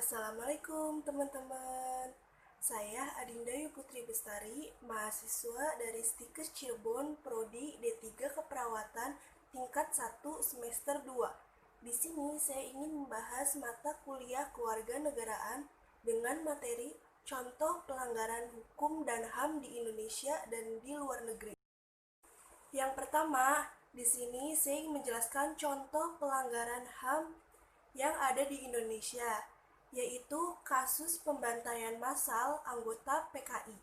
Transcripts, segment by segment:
Assalamualaikum teman-teman. Saya Adinda Putri Bestari, mahasiswa dari Stikes Cirebon, Prodi D3 Keperawatan tingkat 1 semester 2. Di sini saya ingin membahas mata kuliah kewarganegaraan dengan materi contoh pelanggaran hukum dan HAM di Indonesia dan di luar negeri. Yang pertama, di sini saya ingin menjelaskan contoh pelanggaran HAM yang ada di Indonesia, yaitu kasus pembantaian massal anggota PKI.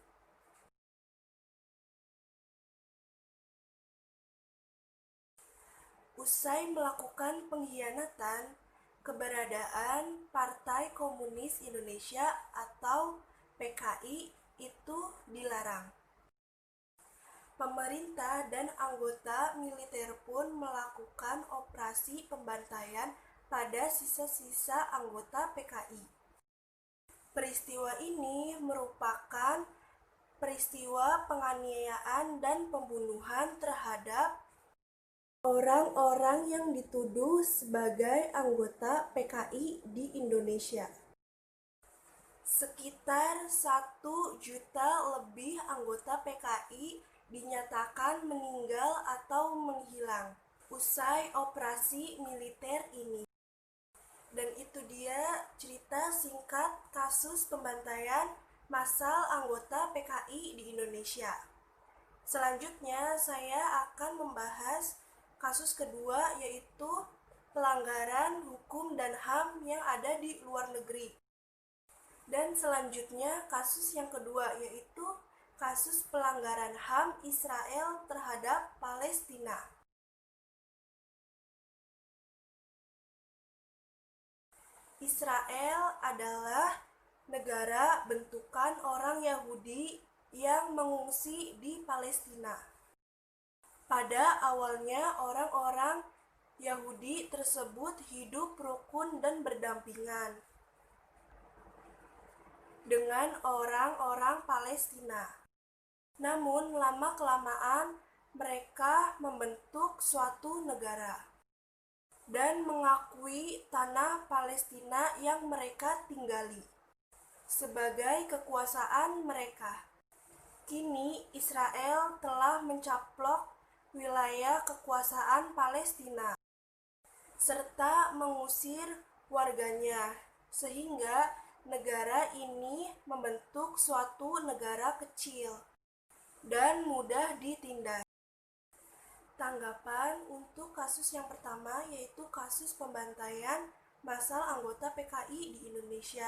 Usai melakukan pengkhianatan, keberadaan Partai Komunis Indonesia atau PKI itu dilarang. Pemerintah dan anggota militer pun melakukan operasi pembantaian pada sisa-sisa anggota PKI. Peristiwa ini merupakan peristiwa penganiayaan dan pembunuhan terhadap orang-orang yang dituduh sebagai anggota PKI di Indonesia. Sekitar 1 juta lebih anggota PKI dinyatakan meninggal atau menghilang usai operasi militer ini. Dan itu dia cerita singkat kasus pembantaian massal anggota PKI di Indonesia. Selanjutnya saya akan membahas kasus kedua, yaitu pelanggaran hukum dan HAM yang ada di luar negeri. Dan selanjutnya kasus yang kedua, yaitu kasus pelanggaran HAM Israel terhadap Palestina. Israel adalah negara bentukan orang Yahudi yang mengungsi di Palestina. Pada awalnya orang-orang Yahudi tersebut hidup rukun dan berdampingan dengan orang-orang Palestina. Namun lama-kelamaan mereka membentuk suatu negara dan mengakui tanah Palestina yang mereka tinggali sebagai kekuasaan mereka. Kini Israel telah mencaplok wilayah kekuasaan Palestina serta mengusir warganya, sehingga negara ini membentuk suatu negara kecil dan mudah ditindas. Tanggapan untuk kasus yang pertama, yaitu kasus pembantaian massal anggota PKI di Indonesia.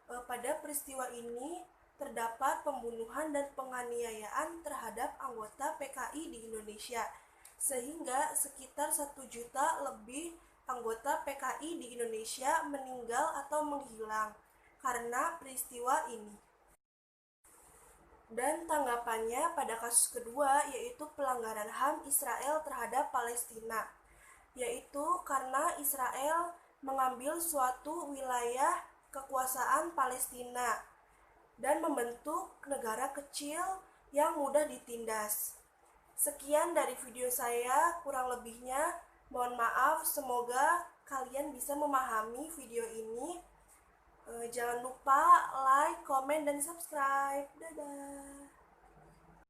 Pada peristiwa ini terdapat pembunuhan dan penganiayaan terhadap anggota PKI di Indonesia, sehingga sekitar 1 juta lebih anggota PKI di Indonesia meninggal atau menghilang karena peristiwa ini. Dan tanggapannya pada kasus kedua, yaitu pelanggaran HAM Israel terhadap Palestina, yaitu karena Israel mengambil suatu wilayah kekuasaan Palestina dan membentuk negara kecil yang mudah ditindas. Sekian dari video saya, kurang lebihnya mohon maaf. Semoga kalian bisa memahami video ini. Jangan lupa like, komen, dan subscribe. Dadah.